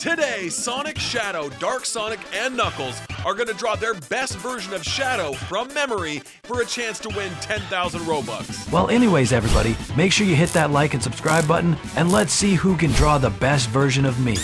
Today, Sonic, Shadow, Dark Sonic, and Knuckles are going to draw their best version of Shadow from memory for a chance to win 10,000 Robux. Well, anyways, everybody, make sure you hit that like and subscribe button, and let's see who can draw the best version of me.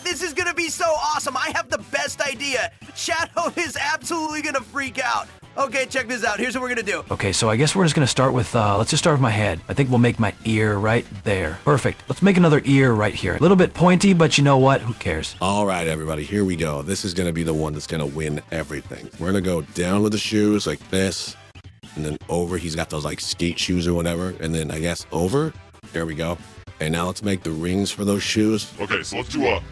This is gonna be so awesome. I have the best idea. Shadow is absolutely gonna freak out. Okay, check this out. Here's what we're gonna do. Okay, so I guess we're just gonna start with, let's just start with my head. I think we'll make my ear right there. Perfect. Let's make another ear right here. A little bit pointy, but you know what? Who cares? All right, everybody, here we go. This is going to be the one that's going to win everything. We're going to go down with the shoes like this, and then over. He's got those like skate shoes or whatever, and then I guess over. There we go. And now let's make the rings for those shoes. Okay, so let's do a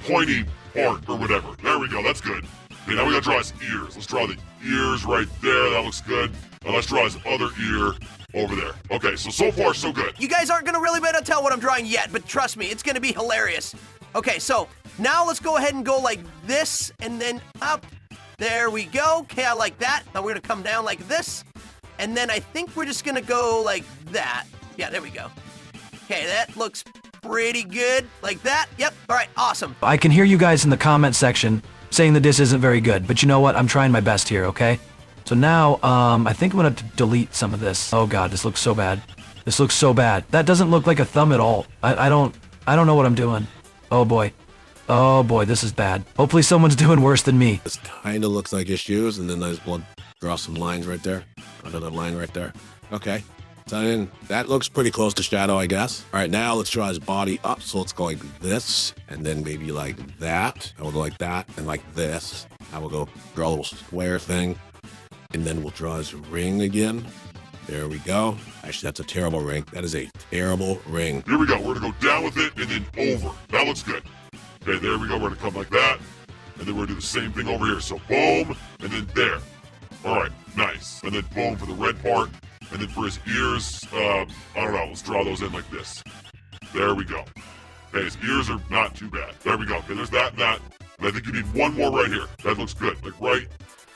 pointy part or whatever. There we go, that's good. Okay, now we gotta draw his ears. Let's draw the ears right there, that looks good. Now let's draw his other ear over there. Okay, so far so good. You guys aren't gonna really be able to tell what I'm drawing yet, but trust me, it's gonna be hilarious. Okay, so now let's go ahead and go like this and then up. There we go. Okay, I like that. Now we're gonna come down like this. And then I think we're just gonna go like that. Yeah, there we go. Okay, that looks pretty good. Like that. Yep. All right, awesome. I can hear you guys in the comment section saying that this isn't very good, but you know what? I'm trying my best here, okay? So now, I think I'm gonna delete some of this. Oh god, this looks so bad. This looks so bad. That doesn't look like a thumb at all. I don't know what I'm doing. Oh boy. Oh boy, this is bad. Hopefully someone's doing worse than me. This kind of looks like his shoes, and then we'll draw some lines right there. Another line right there. Okay. So then that looks pretty close to Shadow, I guess. All right, now let's draw his body up. So let's go like this, and then maybe like that. And we'll go like that, and like this. Now we'll go draw a little square thing, and then we'll draw his ring again. There we go. Actually, that's a terrible ring. That is a terrible ring. Here we go. We're gonna go down with it and then over. That looks good. Okay, there we go. We're gonna come like that, and then we're gonna do the same thing over here. So boom, and then there. All right, nice. And then boom for the red part. And then for his ears, I don't know, let's draw those in like this. There we go. Okay, his ears are not too bad. There we go. Okay, there's that and that. And I think you need one more right here. That looks good. Like right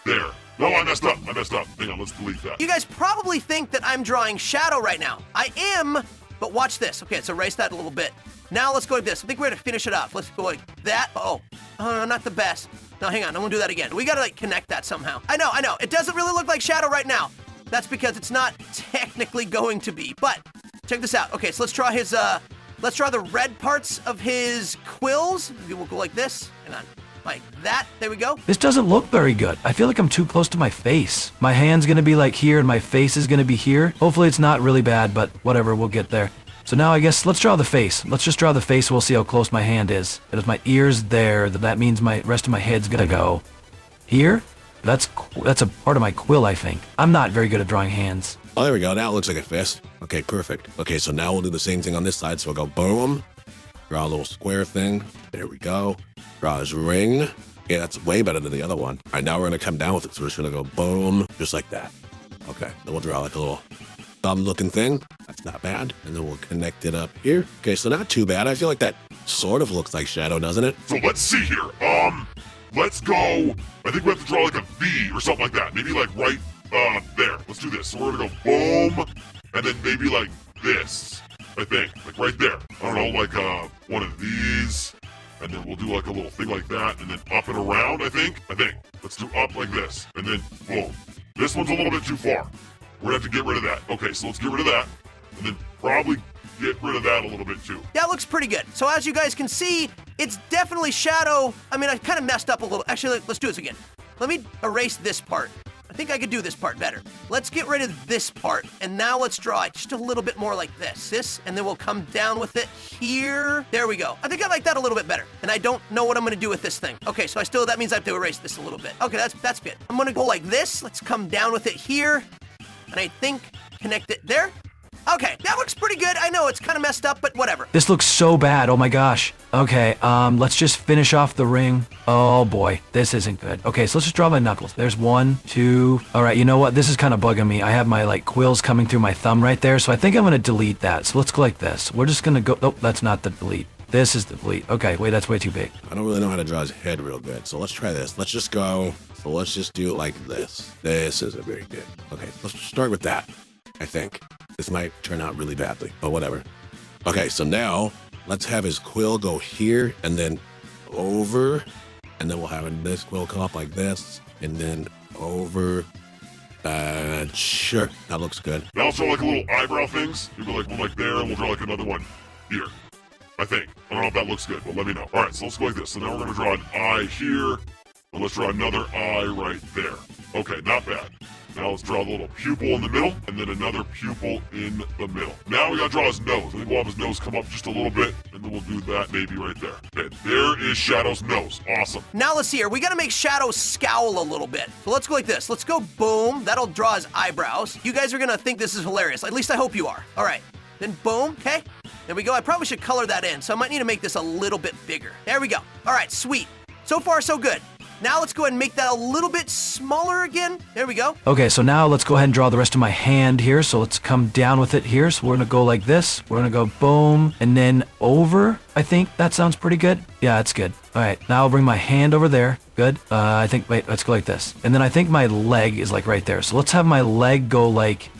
there. No, I messed up. Hang on, let's delete that. You guys probably think that I'm drawing Shadow right now. I am, but watch this. Okay, let's erase that a little bit. Now let's go like this. I think we're gonna finish it off. Let's go like that. Oh, not the best. No, hang on, I'm gonna do that again. We gotta like connect that somehow. I know. It doesn't really look like Shadow right now. That's because it's not technically going to be, but check this out. Okay, so let's draw his, let's draw the red parts of his quills. Maybe we'll go like this, and on like that. There we go. This doesn't look very good. I feel like I'm too close to my face. My hand's gonna be like here, and my face is gonna be here. Hopefully it's not really bad, but whatever, we'll get there. So now I guess let's draw the face. Let's just draw the face. We'll see how close my hand is. There's my ears there. That means my rest of my head's gonna go here. That's a part of my quill, I think. I'm not very good at drawing hands. Oh, there we go. Now it looks like a fist. Okay, perfect. Okay, so now we'll do the same thing on this side. So we'll go boom. Draw a little square thing. There we go. Draw his ring. Yeah, that's way better than the other one. All right, now we're going to come down with it. So we're just going to go boom, just like that. Okay, then we'll draw like a little thumb-looking thing. That's not bad. And then we'll connect it up here. Okay, so not too bad. I feel like that sort of looks like Shadow, doesn't it? So let's see here. Let's go. I think we have to draw like a V or something like that. Maybe like right there. Let's do this. So we're gonna go boom, and then maybe like this. I think like right there. I don't know, like one of these, and then we'll do like a little thing like that, and then up and around. I think. Let's do up like this, and then boom. This one's a little bit too far. We're gonna have to get rid of that. Okay, so let's get rid of that, and then probably get rid of that a little bit too. That looks pretty good. So as you guys can see, it's definitely Shadow. I mean, I kind of messed up a little. Actually, let's do this again. Let me erase this part. I think I could do this part better. Let's get rid of this part, and now let's draw it just a little bit more like this, and then we'll come down with it here. There we go. I think I like that a little bit better, and I don't know what I'm gonna do with this thing. Okay, so that means I have to erase this a little bit. Okay, that's good. I'm gonna go like this. Let's come down with it here, and I think connect it there. Okay, that looks pretty good. I know it's kind of messed up, but whatever. This looks so bad. Oh my gosh. Okay, let's just finish off the ring. Oh boy, this isn't good. Okay, so let's just draw my knuckles. There's 1, 2. All right, you know what? This is kind of bugging me. I have my like quills coming through my thumb right there, so I think I'm gonna delete that. So let's go like this. We're just gonna go. Oh, that's not the delete. This is the delete. Okay, wait, that's way too big. I don't really know how to draw his head real good, so let's try this. Let's just go. So let's just do it like this. This isn't very good. Okay, let's start with that. I think. This might turn out really badly, but whatever. Okay, so now let's have his quill go here and then over, and then we'll have this will come up like this, and then over. Sure, that looks good. Now let's draw like a little eyebrow things. Maybe like one like there, and we'll draw like another one here. I think. I don't know if that looks good, but let me know. All right, so let's go like this. So now we're gonna draw an eye here, and let's draw another eye right there. Okay, not bad. Now let's draw a little pupil in the middle, and then another pupil in the middle. Now we gotta draw his nose. I think we'll have his nose come up just a little bit, and then we'll do that maybe right there. Okay, there is Shadow's nose. Awesome. Now let's see here. We gotta make Shadow scowl a little bit. So let's go like this. Let's go boom. That'll draw his eyebrows. You guys are gonna think this is hilarious. At least I hope you are. All right. Then boom. Okay. There we go. I probably should color that in, so I might need to make this a little bit bigger. There we go. All right, sweet. So far, so good. Now let's go ahead and make that a little bit smaller again. There we go. Okay, so now let's go ahead and draw the rest of my hand here. So let's come down with it here. So we're gonna go like this. We're gonna go boom, and then over. I think that sounds pretty good. Yeah, it's good. All right, now I'll bring my hand over there. Good. I think, wait, let's go like this. And then I think my leg is like right there. So let's have my leg go like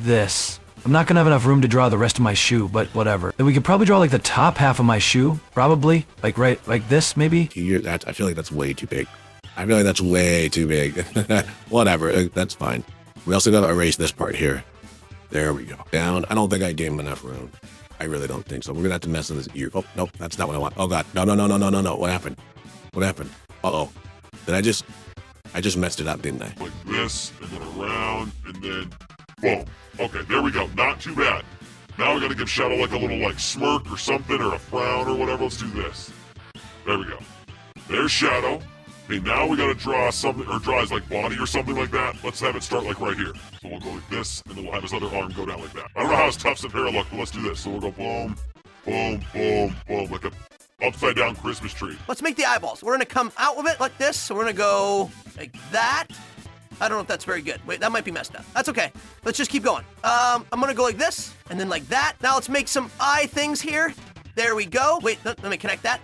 this. I'm not gonna have enough room to draw the rest of my shoe, but whatever. Then we could probably draw like the top half of my shoe, probably. Like right, like this, maybe? I feel like that's way too big. I feel like that's way too big. Whatever, that's fine. We also gotta erase this part here. There we go. Down. I don't think I gave him enough room. I really don't think so. We're gonna have to mess with his ear. Oh, nope, that's not what I want. Oh God, no. What happened? What happened? Uh-oh. Did I just messed it up, didn't I? Like this, and then around, and then boom. Okay, there we go. Not too bad. Now we gotta give Shadow like a little like smirk or something, or a frown or whatever. Let's do this. There we go. There's Shadow. Okay, now we gotta draw something, or draw his like body or something like that. Let's have it start like right here. So we'll go like this, and then we'll have his other arm go down like that. I don't know how his tufts of hair look, but let's do this. So we'll go boom, boom, boom, boom, like a upside down Christmas tree. Let's make the eyeballs. We're gonna come out of it like this. So we're gonna go like that. I don't know if that's very good. Wait, that might be messed up. That's okay. Let's just keep going. I'm gonna go like this, and then like that. Now let's make some eye things here. There we go. Wait, let me connect that.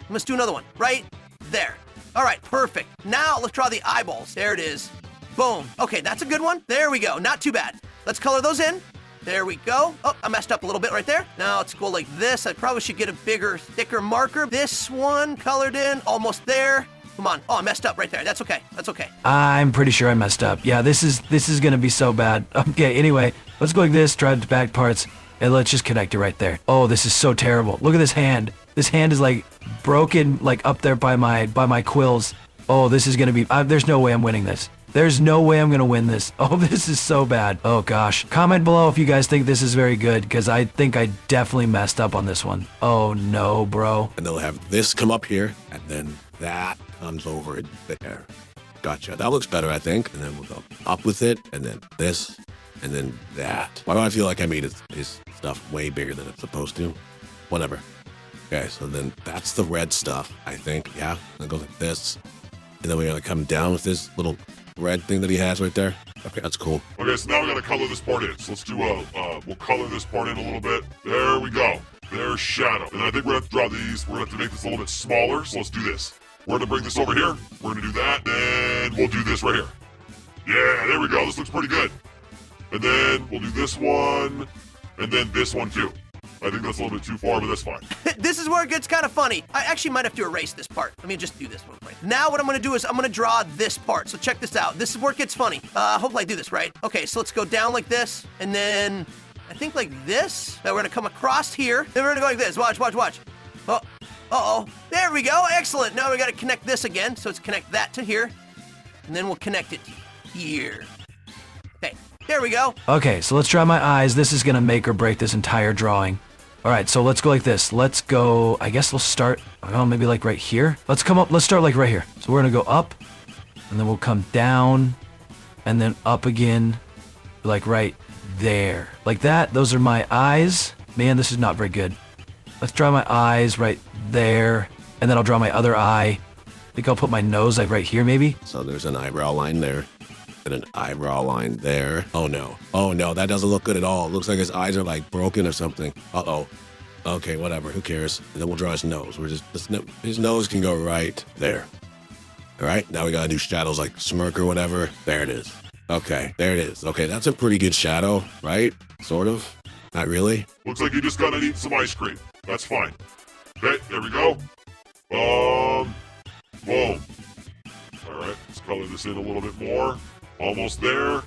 Let's do another one. Right there. All right, perfect. Now let's draw the eyeballs. There it is. Boom. Okay, that's a good one. There we go. Not too bad. Let's color those in. There we go. Oh, I messed up a little bit right there. Now let's go like this. I probably should get a bigger, thicker marker. This one colored in, almost there. Come on. Oh, I messed up right there. That's okay. That's okay. I'm pretty sure I messed up. Yeah, this is gonna be so bad. Okay, anyway, let's go like this, try the back parts, and let's just connect it right there. Oh, this is so terrible. Look at this hand. This hand is like broken, like up there by my quills. Oh, this is gonna be, there's no way I'm winning this. There's no way I'm gonna win this. Oh, this is so bad. Oh gosh. Comment below if you guys think this is very good, because I think I definitely messed up on this one. Oh no, bro. And they'll have this come up here, and then that comes over there. Gotcha. That looks better, I think. And then we'll go up with it, and then this, and then that. Why do I feel like I made his stuff way bigger than it's supposed to? Whatever. Okay, so then that's the red stuff, I think. Yeah, and it goes like this. And then we're gonna come down with this little red thing that he has right there. Okay, that's cool. Okay, so now we gotta color this part in. So let's do we'll color this part in a little bit. There we go. There's Shadow. And I think we're gonna have to draw these. We're gonna have to make this a little bit smaller. So let's do this. We're gonna bring this over here. We're gonna do that, and we'll do this right here. Yeah, there we go. This looks pretty good. And then we'll do this one, and then this one too. I think that's a little bit too far, but that's fine. This is where it gets kind of funny. I actually might have to erase this part. Let me just do this one quick. Now what I'm gonna do is I'm gonna draw this part. So check this out. This is where it gets funny. Hopefully I do this right. Okay, so let's go down like this, and then I think like this. Now we're gonna come across here. Then we're gonna go like this. Watch, watch, watch. Oh, uh-oh. There we go. Excellent. Now we gotta connect this again. So let's connect that to here, and then we'll connect it to here. Okay, there we go. Okay, so let's draw my eyes. This is gonna make or break this entire drawing. All right, so let's go like this. Let's go, I guess we'll start, oh, maybe like right here. Let's start like right here. So we're gonna go up, and then we'll come down, and then up again, like right there. Like that, those are my eyes. Man, this is not very good. Let's draw my eyes right there, and then I'll draw my other eye. I think I'll put my nose like right here maybe. So there's an eyebrow line there, and an eyebrow line there. Oh no. Oh no, that doesn't look good at all. It looks like his eyes are like broken or something. Uh-oh. Okay, whatever, who cares? And then we'll draw his nose. His nose can go right there. All right, now we gotta do shadows like smirk or whatever. There it is. Okay, there it is. Okay, that's a pretty good shadow, right? Sort of. Not really. Looks like you just gotta eat some ice cream. That's fine. Okay, there we go. Boom. All right, let's color this in a little bit more. Almost there.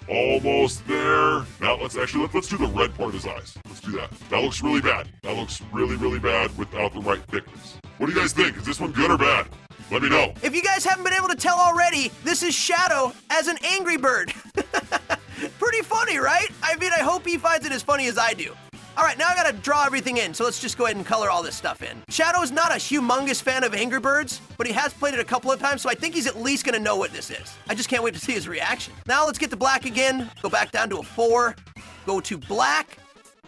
Almost there. Now let's do the red part of his eyes. Let's do that. That looks really bad. That looks really, really bad without the right thickness. What do you guys think? Is this one good or bad? Let me know. If you guys haven't been able to tell already, this is Shadow as an angry bird. Pretty funny, right? I mean, I hope he finds it as funny as I do. All right, now I gotta draw everything in, so let's just go ahead and color all this stuff in. Shadow's not a humongous fan of Angry Birds, but he has played it a couple of times, so I think he's at least gonna know what this is. I just can't wait to see his reaction. Now let's get to black again, go back down to a 4, go to black.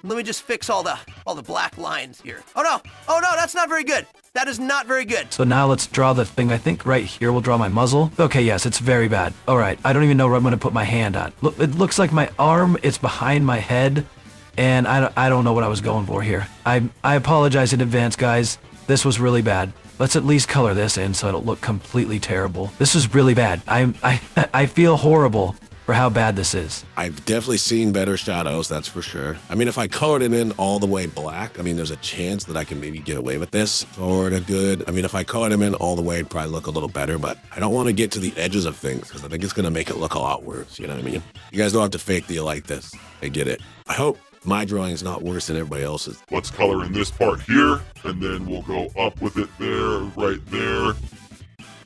Let me just fix all the black lines here. Oh no, that's not very good. That is not very good. So now let's draw the thing. I think right here we'll draw my muzzle. Okay, yes, it's very bad. All right, I don't even know where I'm gonna put my hand on. Look, it looks like my arm, it's behind my head. And I don't know what I was going for here. I apologize in advance, guys. This was really bad. Let's at least color this in so it'll look completely terrible. This is really bad. I feel horrible for how bad this is. I've definitely seen better shadows, that's for sure. I mean, if I colored it in all the way black, I mean, there's a chance that I can maybe get away with this. Sort of good. I mean, if I colored him in all the way, it'd probably look a little better, but I don't want to get to the edges of things because I think it's going to make it look a lot worse, you know what I mean? You guys don't have to fake that you like this. I did it. I hope my drawing is not worse than everybody else's. Let's color in this part here, and then we'll go up with it there, right there.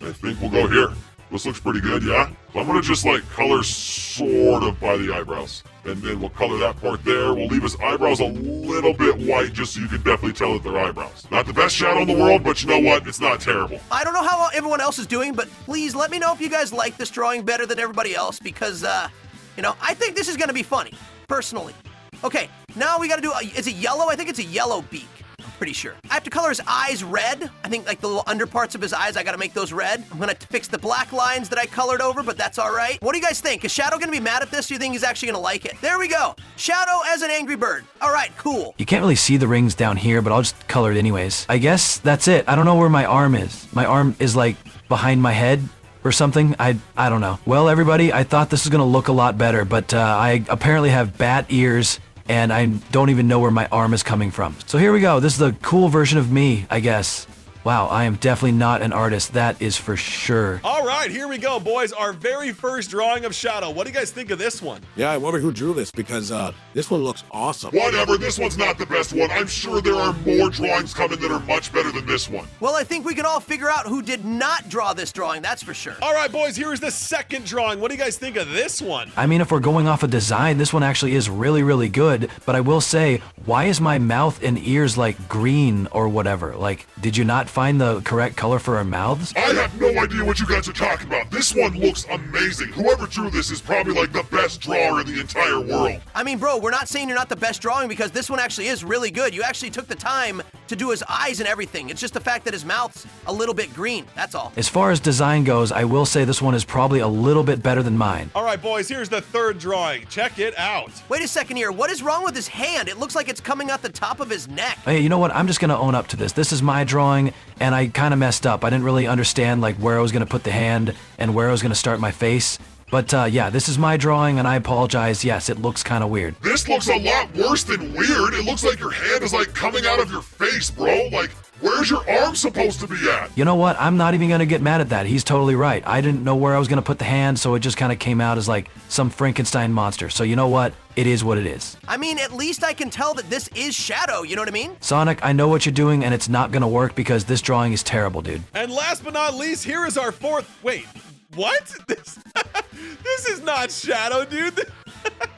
I think we'll go here. This looks pretty good, yeah? So I'm gonna just like color sort of by the eyebrows. And then we'll color that part there. We'll leave his eyebrows a little bit white just so you can definitely tell that they're eyebrows. Not the best shadow in the world, but you know what? It's not terrible. I don't know how everyone else is doing, but please let me know if you guys like this drawing better than everybody else because, you know, I think this is gonna be funny, personally. Okay, now we gotta do, is it yellow? I think it's a yellow beak, I'm pretty sure. I have to color his eyes red. I think like the little underparts of his eyes, I gotta make those red. I'm gonna fix the black lines that I colored over, but that's all right. What do you guys think? Is Shadow gonna be mad at this? Do you think he's actually gonna like it? There we go. Shadow as an angry bird. All right, cool. You can't really see the rings down here, but I'll just color it anyways. I guess that's it. I don't know where my arm is. My arm is like behind my head or something. I don't know. Well, everybody, I thought this was gonna look a lot better, but I apparently have bat ears and I don't even know where my arm is coming from. So here we go. This is the cool version of me, I guess. Wow, I am definitely not an artist. That is for sure. All right, here we go, boys. Our very first drawing of Shadow. What do you guys think of this one? Yeah, I wonder who drew this because this one looks awesome. Whatever, this one's not the best one. I'm sure there are more drawings coming that are much better than this one. Well, I think we can all figure out who did not draw this drawing, that's for sure. All right, boys, here's the second drawing. What do you guys think of this one? I mean, if we're going off of design, this one actually is really, really good. But I will say, why is my mouth and ears like green or whatever? Like, did you not find the correct color for our mouths? I have no idea what you guys are talking about. This one looks amazing. Whoever drew this is probably like the best drawer in the entire world. I mean, bro, we're not saying you're not the best drawing because this one actually is really good. You actually took the time to do his eyes and everything. It's just the fact that his mouth's a little bit green, that's all. As far as design goes, I will say this one is probably a little bit better than mine. All right, boys, here's the third drawing. Check it out. Wait a second here. What is wrong with his hand? It looks like it's coming out the top of his neck. Hey, you know what? I'm just gonna own up to this. This is my drawing, and I kind of messed up. I didn't really understand like where I was gonna put the hand and where I was gonna start my face. But yeah, this is my drawing, and I apologize. Yes, it looks kind of weird. This looks a lot worse than weird. It looks like your hand is like coming out of your face, bro. Like, where's your arm supposed to be at? You know what? I'm not even gonna get mad at that. He's totally right. I didn't know where I was gonna put the hand, so it just kind of came out as like some Frankenstein monster. So you know what? It is what it is. I mean, at least I can tell that this is Shadow, you know what I mean? Sonic, I know what you're doing, and it's not gonna work because this drawing is terrible, dude. And last but not least, here is our fourth. Wait, what? This is not Shadow, dude.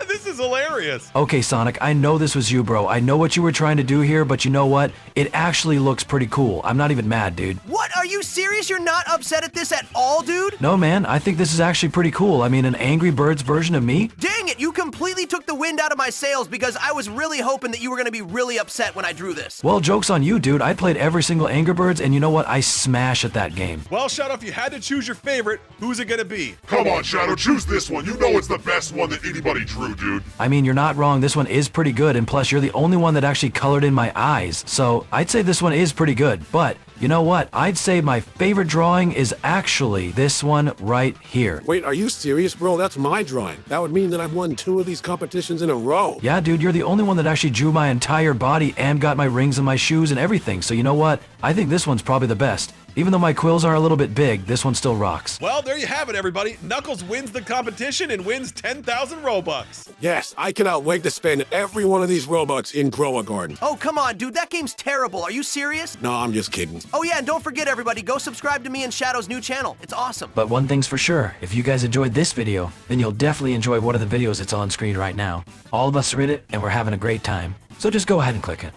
This is hilarious. Okay, Sonic, I know this was you, bro. I know what you were trying to do here, but you know what? It actually looks pretty cool. I'm not even mad, dude. What? Are you serious? You're not upset at this at all, dude? No, man. I think this is actually pretty cool. I mean, an Angry Birds version of me? Dang it, you completely took the wind out of my sails because I was really hoping that you were going to be really upset when I drew this. Well, joke's on you, dude. I played every single Angry Birds, and you know what? I smash at that game. Well, Shadow, if you had to choose your favorite, who's it gonna be? Come on, Shadow, choose this one. You know it's the best one that anybody drew, dude. I mean, you're not wrong. This one is pretty good, and plus, you're the only one that actually colored in my eyes. So, I'd say this one is pretty good, but you know what? I'd say my favorite drawing is actually this one right here. Wait, are you serious, bro? That's my drawing. That would mean that I've won 2 of these competitions in a row. Yeah, dude, you're the only one that actually drew my entire body and got my rings and my shoes and everything. So you know what? I think this one's probably the best. Even though my quills are a little bit big, this one still rocks. Well, there you have it, everybody. Knuckles wins the competition and wins 10,000 Robux. Yes, I cannot wait to spend every one of these Robux in Grow a Garden. Oh, come on, dude. That game's terrible. Are you serious? No, I'm just kidding. Oh, yeah, and don't forget, everybody, go subscribe to me and Shadow's new channel. It's awesome. But one thing's for sure, if you guys enjoyed this video, then you'll definitely enjoy one of the videos that's on screen right now. All of us are in it, and we're having a great time. So just go ahead and click it.